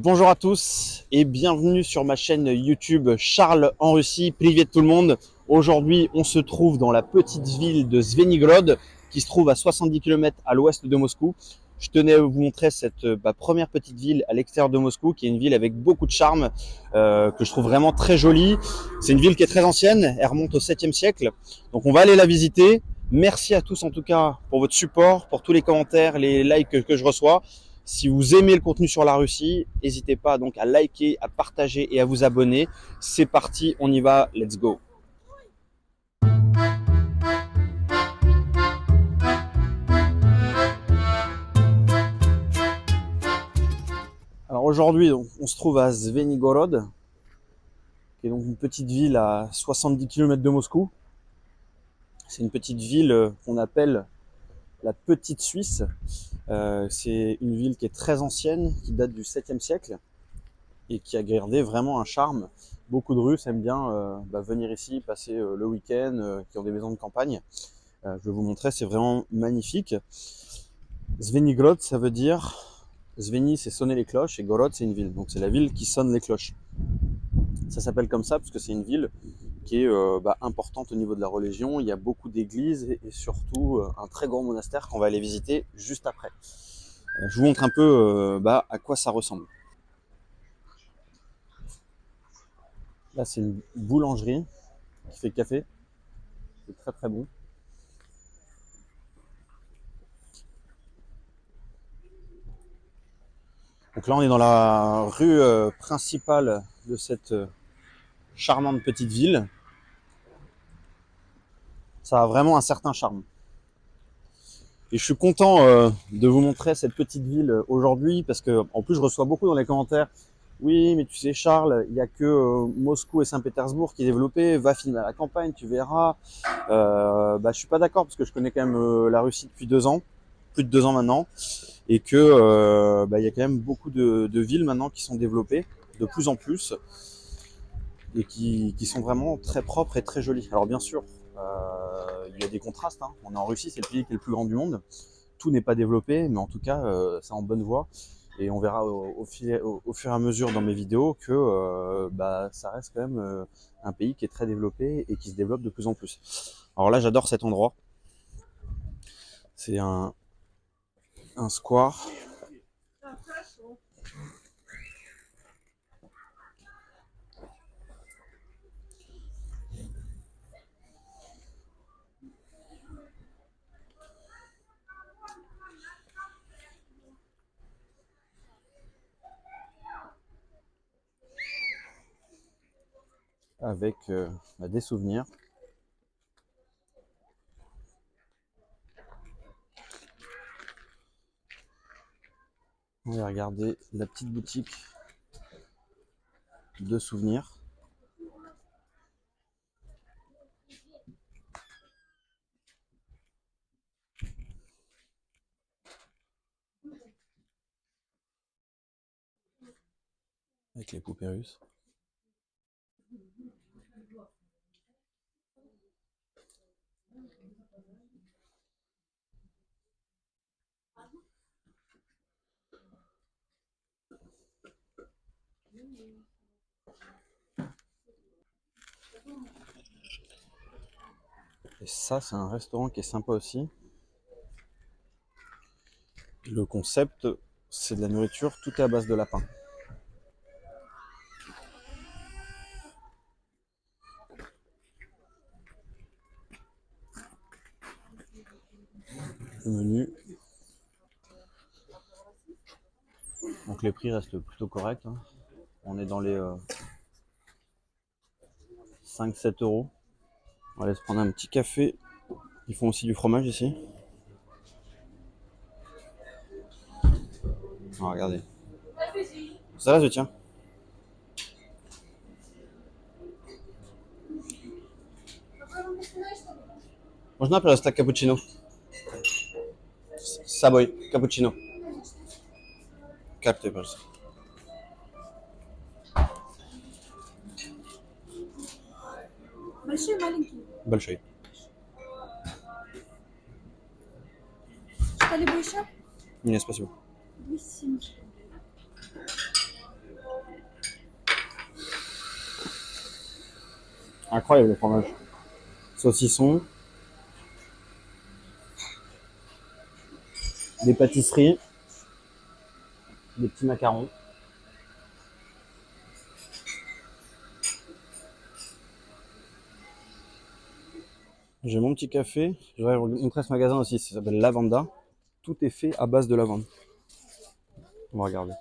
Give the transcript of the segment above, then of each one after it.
Bonjour à tous et bienvenue sur ma chaîne YouTube Charles en Russie, privé de tout le monde. Aujourd'hui, on se trouve dans la petite ville de Zvenigorod qui se trouve à 70 km à l'ouest de Moscou. Je tenais à vous montrer cette première petite ville à l'extérieur de Moscou, qui est une ville avec beaucoup de charme, que je trouve vraiment très jolie. C'est une ville qui est très ancienne, elle remonte au 7e siècle. Donc on va aller la visiter. Merci à tous en tout cas pour votre support, pour tous les commentaires, les likes que je reçois. Si vous aimez le contenu sur la Russie, n'hésitez pas donc à liker, à partager et à vous abonner. C'est parti, on y va, let's go. Alors aujourd'hui, on se trouve à Zvenigorod, qui est donc une petite ville à 70 km de Moscou. C'est une petite ville qu'on appelle la Petite Suisse. C'est une ville qui est très ancienne, qui date du 7e siècle et qui a gardé vraiment un charme. Beaucoup de Russes aiment bien venir ici, passer le week-end, qui ont des maisons de campagne. Je vais vous montrer, c'est vraiment magnifique. Zvenigorod, ça veut dire... Zveni, c'est sonner les cloches, et Gorod, c'est une ville. Donc c'est la ville qui sonne les cloches. Ça s'appelle comme ça parce que c'est une ville qui est importante au niveau de la religion. Il y a beaucoup d'églises et surtout un très grand monastère qu'on va aller visiter juste après. Je vous montre un peu à quoi ça ressemble. Là, c'est une boulangerie qui fait café. C'est très très bon. Donc là, on est dans la rue principale de cette charmante petite ville. Ça a vraiment un certain charme. Et je suis content de vous montrer cette petite ville aujourd'hui parce que, en plus, je reçois beaucoup dans les commentaires. Oui, mais tu sais, Charles, il n'y a que Moscou et Saint-Pétersbourg qui est développé. Va filmer à la campagne, tu verras. Je suis pas d'accord parce que je connais quand même la Russie depuis 2 ans, plus de 2 ans maintenant, et que il y a quand même beaucoup de villes maintenant qui sont développées de plus en plus et qui sont vraiment très propres et très jolies. Alors bien sûr, il y a des contrastes. Hein. On est en Russie, c'est le pays qui est le plus grand du monde. Tout n'est pas développé, mais en tout cas, c'est en bonne voie. Et on verra au fur et à mesure dans mes vidéos que ça reste quand même un pays qui est très développé et qui se développe de plus en plus. Alors là, j'adore cet endroit. C'est un square. Avec des souvenirs. On va regarder la petite boutique de souvenirs. Avec les poupées russes. Et ça, c'est un restaurant qui est sympa aussi. Le concept, c'est de la nourriture, tout est à base de lapin. Le menu. Donc les prix restent plutôt corrects. Hein. On est dans les 5-7 euros. On va aller se prendre un petit café. Ils font aussi du fromage ici. Ah, regardez. Ça là, je tiens. Можно, пожалуйста, капучино? С собой капучино. Карты, пожалуйста. Большой, маленький. Большой. Что-либо еще? Нет, спасибо. 270. Incroyable le fromage. Saucisson, des pâtisseries, des petits macarons. J'ai mon petit café. Je vais vous montrer ce magasin aussi. Ça s'appelle Lavanda. Tout est fait à base de lavande. On va regarder.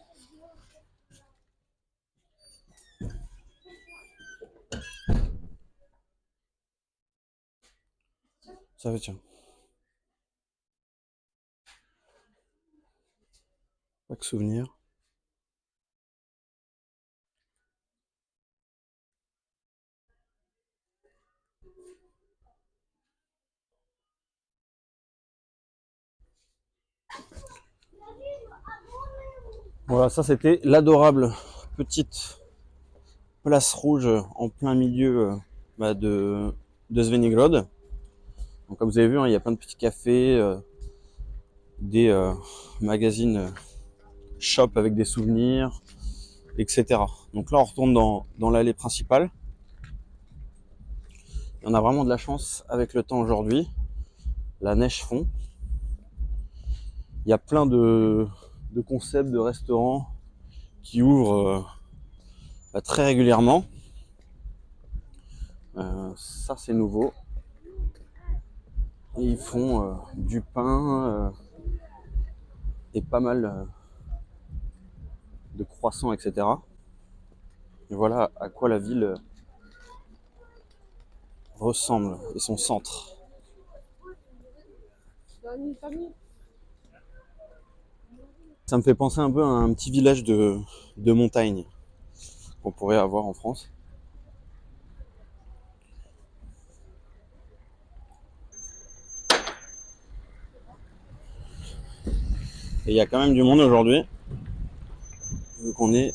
Ça va, tiens. Pas que souvenir. Voilà, ça c'était l'adorable petite place rouge en plein milieu de Zvenigrod. Donc, comme vous avez vu, hein, il y a plein de petits cafés, des magazines shop avec des souvenirs, etc. Donc là, on retourne dans l'allée principale. On a vraiment de la chance avec le temps aujourd'hui. La neige fond. Il y a plein de concepts de restaurants qui ouvrent très régulièrement. Ça, c'est nouveau. Et ils font du pain et pas mal de croissants, etc. Et voilà à quoi la ville ressemble et son centre. Ça me fait penser un peu à un petit village de montagne qu'on pourrait avoir en France. Et il y a quand même du monde aujourd'hui, vu qu'on est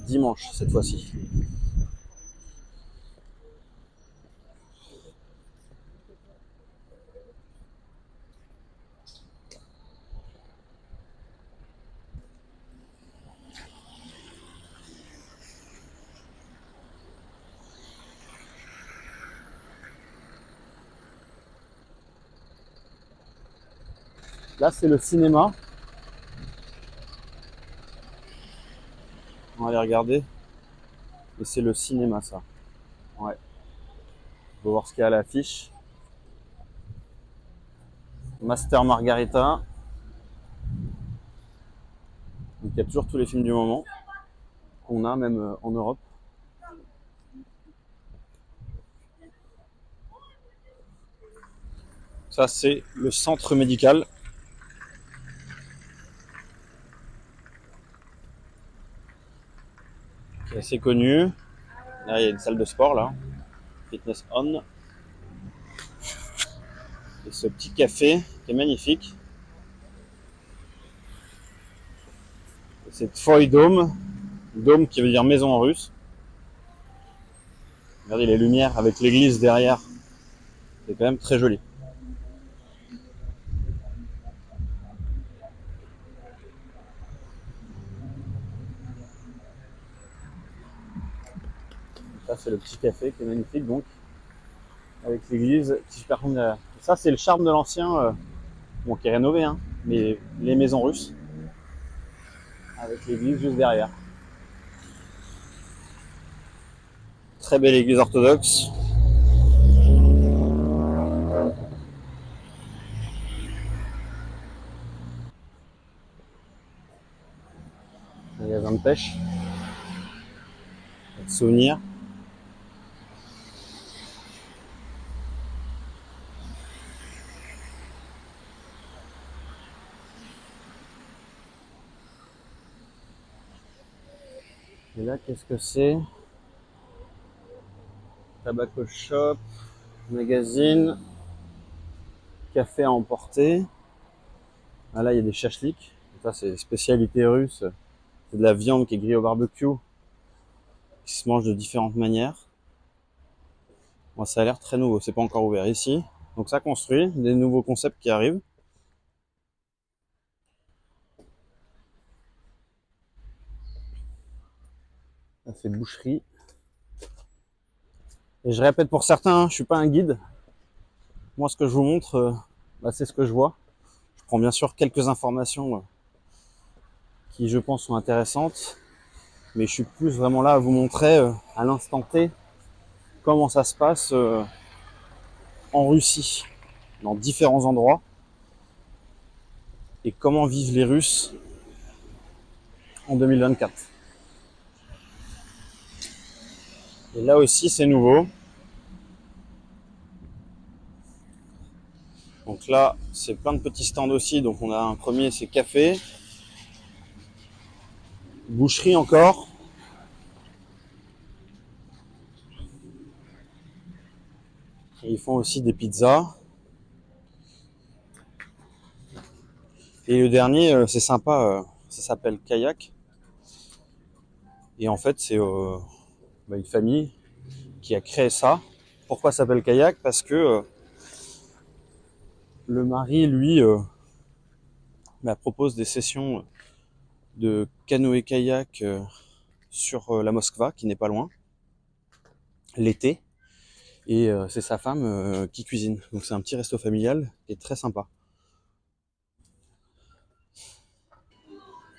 dimanche cette fois-ci. Là, c'est le cinéma. On va aller regarder. Et c'est le cinéma, ça. Ouais. On va voir ce qu'il y a à l'affiche. Master Margarita. Donc, il y a toujours tous les films du moment qu'on a, même en Europe. Ça, c'est le centre médical. Qui est assez connu. Là, il y a une salle de sport, là. Fitness On. Et ce petit café qui est magnifique. C'est Tvoy Dome. Dome qui veut dire maison en russe. Regardez les lumières avec l'église derrière. C'est quand même très joli. Ça, c'est le petit café qui est magnifique, donc, avec l'église qui super derrière. Ça, c'est le charme de l'ancien, bon, qui est rénové, hein, mais les maisons russes, avec l'église juste derrière. Très belle église orthodoxe. Magasin de pêche, de souvenirs. Et là, qu'est-ce que c'est? Tobacco shop, magazine, café à emporter. Ah, là, il y a des chachliks. Ça, c'est spécialité russe. C'est de la viande qui est grillée au barbecue, qui se mange de différentes manières. Moi, ça a l'air très nouveau. C'est pas encore ouvert ici. Donc, ça construit des nouveaux concepts qui arrivent. Là, c'est boucherie. Et je répète pour certains, hein, je suis pas un guide. Moi, ce que je vous montre, c'est ce que je vois. Je prends bien sûr quelques informations qui, je pense, sont intéressantes, mais je suis plus vraiment là à vous montrer à l'instant T comment ça se passe en Russie, dans différents endroits, et comment vivent les Russes en 2024. Et là aussi, c'est nouveau. Donc là, c'est plein de petits stands aussi. Donc on a un premier, c'est café, boucherie encore. Et ils font aussi des pizzas. Et le dernier, c'est sympa, ça s'appelle Kayak. Et en fait, c'est une famille qui a créé ça. Pourquoi ça s'appelle Kayak? Parce que le mari, lui, propose des sessions de canoë-kayak sur la Moskva, qui n'est pas loin, l'été. Et c'est sa femme qui cuisine. Donc c'est un petit resto familial qui est très sympa.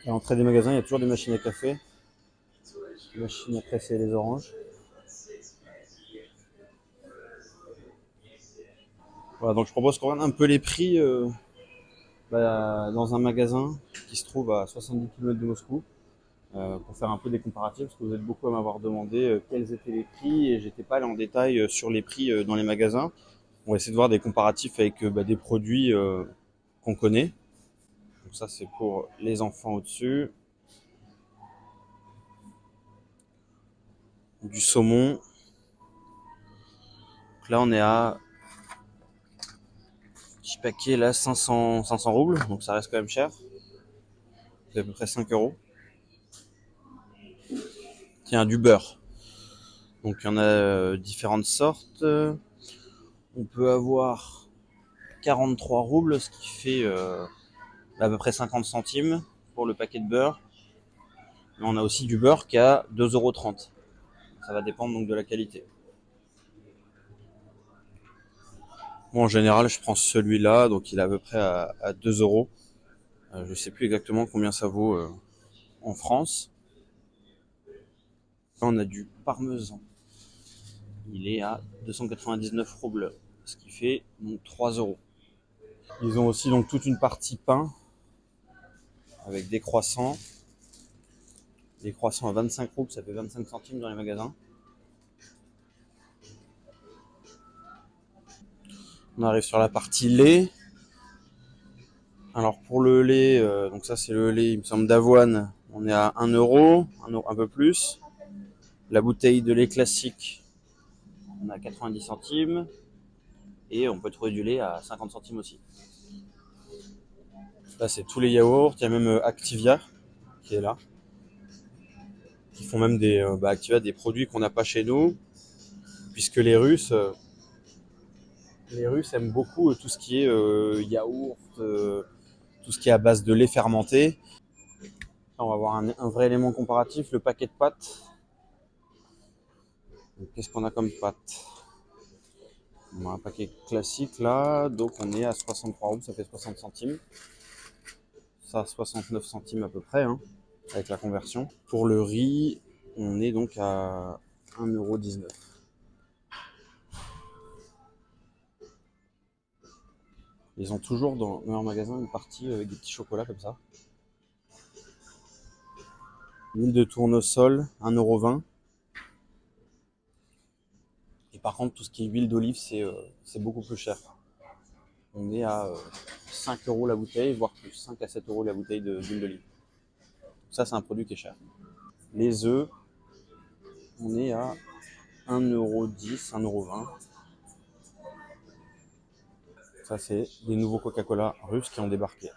À l'entrée des magasins, il y a toujours des machines à café, des machines à presser les oranges. Voilà, donc je propose qu'on regarde un peu les prix dans un magasin qui se trouve à 70 km de Moscou, pour faire un peu des comparatifs, parce que vous êtes beaucoup à m'avoir demandé quels étaient les prix, et j'étais pas allé en détail sur les prix dans les magasins. On va essayer de voir des comparatifs avec des produits qu'on connaît. Donc ça, c'est pour les enfants au-dessus. Du saumon. Donc là, on est à petit paquet là 500 roubles, donc ça reste quand même cher. C'est à peu près 5 euros. Tiens, du beurre. Donc il y en a différentes sortes. On peut avoir 43 roubles, ce qui fait à peu près 50 centimes pour le paquet de beurre. Mais on a aussi du beurre qui a 2,30 €. Ça va dépendre donc de la qualité. Moi en général je prends celui-là, donc il est à peu près à 2 euros. Je sais plus exactement combien ça vaut en France. Là on a du parmesan. Il est à 299 roubles, ce qui fait donc 3 euros. Ils ont aussi donc toute une partie pain avec des croissants. Des croissants à 25 roubles, ça fait 25 centimes dans les magasins. On arrive sur la partie lait. Alors pour le lait, donc ça c'est le lait, il me semble, d'avoine. On est à 1 euro, un peu plus. La bouteille de lait classique, on a 90 centimes. Et on peut trouver du lait à 50 centimes aussi. Là c'est tous les yaourts, il y a même Activia qui est là. Qui font même Activia, des produits qu'on n'a pas chez nous. Puisque les Russes aiment beaucoup tout ce qui est yaourt, tout ce qui est à base de lait fermenté. Là, on va voir un vrai élément comparatif, le paquet de pâtes. Qu'est-ce qu'on a comme pâtes? On a un paquet classique là, donc on est à 63 roubles, ça fait 60 centimes. Ça, 69 centimes à peu près, hein, avec la conversion. Pour le riz, on est donc à 1,19 €. Ils ont toujours dans leur magasin une partie avec des petits chocolats comme ça. L'huile de tournesol, 1,20 €. Et par contre, tout ce qui est huile d'olive, c'est beaucoup plus cher. On est à 5 euros la bouteille, voire plus, 5 à 7 euros la bouteille d'huile d'olive. Ça, c'est un produit qui est cher. Les œufs, on est à 1,10 €, 1,20 €. Ça, c'est des nouveaux Coca-Cola russes qui ont débarqué.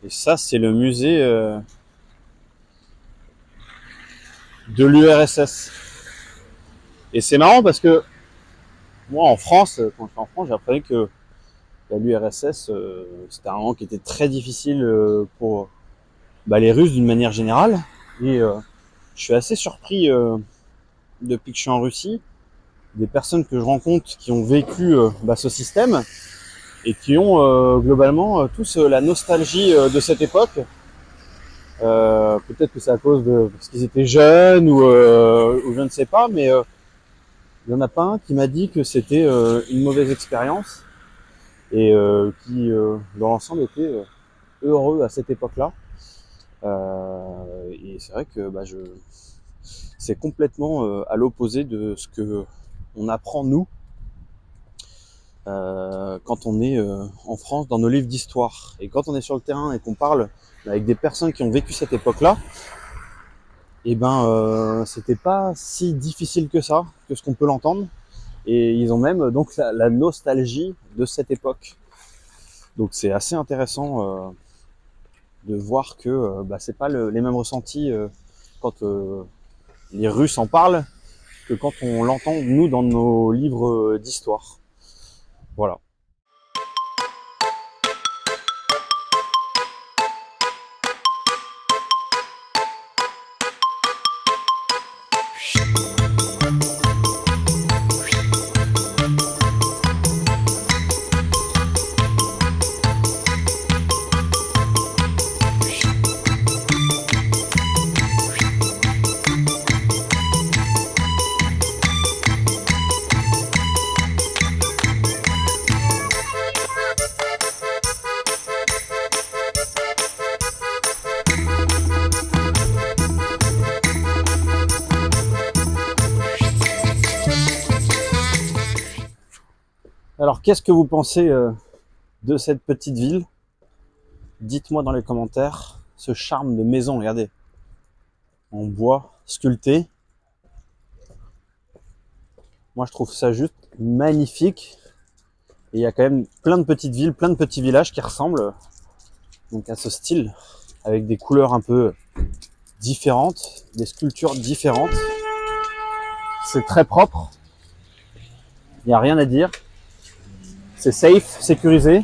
Et ça, c'est le musée de l'URSS. Et c'est marrant parce que moi, en France, quand j'étais en France, j'ai appris qu'il l'URSS, c'était un moment qui était très difficile pour les Russes d'une manière générale. Et je suis assez surpris depuis que je suis en Russie, des personnes que je rencontre qui ont vécu ce système et qui ont globalement tous la nostalgie de cette époque. Peut-être que c'est à cause de parce qu'ils étaient jeunes ou je ne sais pas, mais il n'y en a pas un qui m'a dit que c'était une mauvaise expérience et qui, dans l'ensemble, était heureux à cette époque-là. Et c'est vrai que c'est complètement à l'opposé de ce que on apprend nous quand on est en France dans nos livres d'histoire. Et quand on est sur le terrain et qu'on parle avec des personnes qui ont vécu cette époque-là, et c'était pas si difficile que ça, que ce qu'on peut l'entendre. Et ils ont même donc la nostalgie de cette époque. Donc c'est assez intéressant de voir que c'est pas les mêmes ressentis quand les Russes en parlent que quand on l'entend nous dans nos livres d'histoire. Voilà. Alors qu'est-ce que vous pensez de cette petite ville? Dites-moi dans les commentaires. Ce charme de maison, regardez, en bois sculpté. Moi je trouve ça juste magnifique. Et il y a quand même plein de petites villes, plein de petits villages qui ressemblent donc à ce style, avec des couleurs un peu différentes, des sculptures différentes. C'est très propre, il n'y a rien à dire. C'est safe, sécurisé.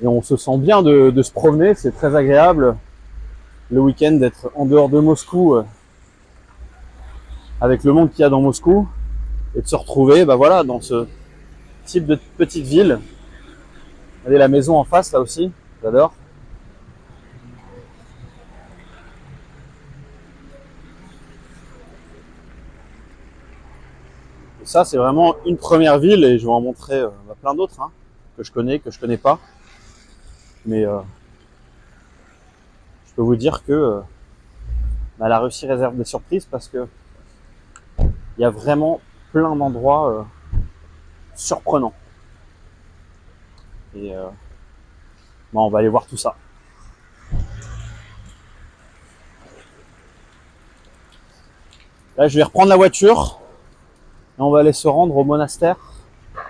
Et on se sent bien de se promener, c'est très agréable le week-end d'être en dehors de Moscou avec le monde qu'il y a dans Moscou et de se retrouver dans ce type de petite ville. Regardez la maison en face là aussi, j'adore. Et ça c'est vraiment une première ville et je vais en montrer plein d'autres que je connais pas. Mais je peux vous dire que la Russie réserve des surprises parce que il y a vraiment plein d'endroits surprenants. Et on va aller voir tout ça. Là, je vais reprendre la voiture et on va aller se rendre au monastère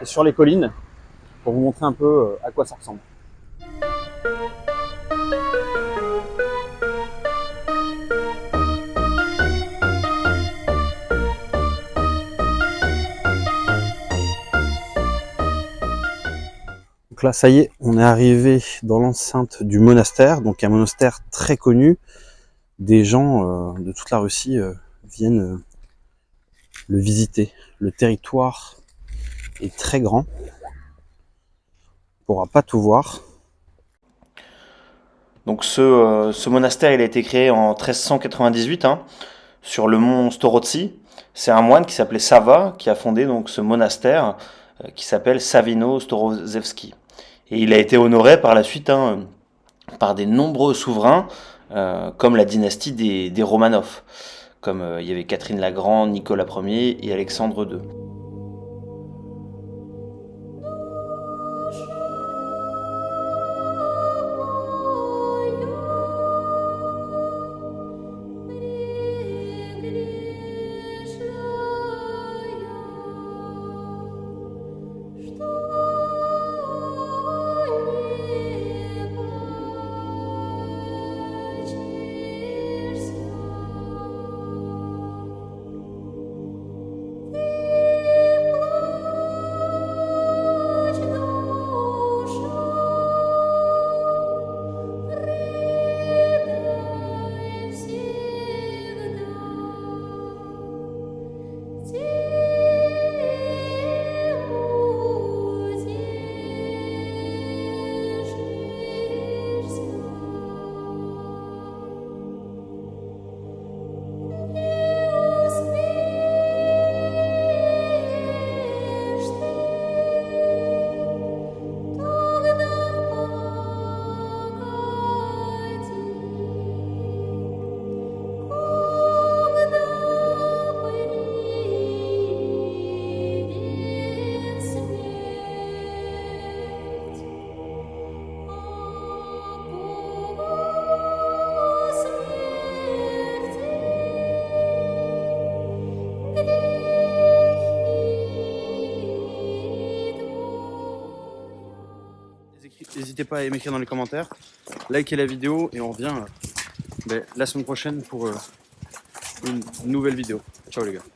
et sur les collines pour vous montrer un peu à quoi ça ressemble. Donc là, ça y est, on est arrivé dans l'enceinte du monastère, donc un monastère très connu. Des gens de toute la Russie viennent le visiter. Le territoire est très grand. On ne pourra pas tout voir. Donc ce monastère, il a été créé en 1398 sur le mont Storotsi. C'est un moine qui s'appelait Sava qui a fondé donc ce monastère qui s'appelle Savino Storozevski. Et il a été honoré par la suite par des nombreux souverains comme la dynastie des Romanov, comme il y avait Catherine la Grande, Nicolas Ier et Alexandre II. N'hésitez pas à m'écrire dans les commentaires, likez la vidéo et on revient la semaine prochaine pour une nouvelle vidéo. Ciao les gars.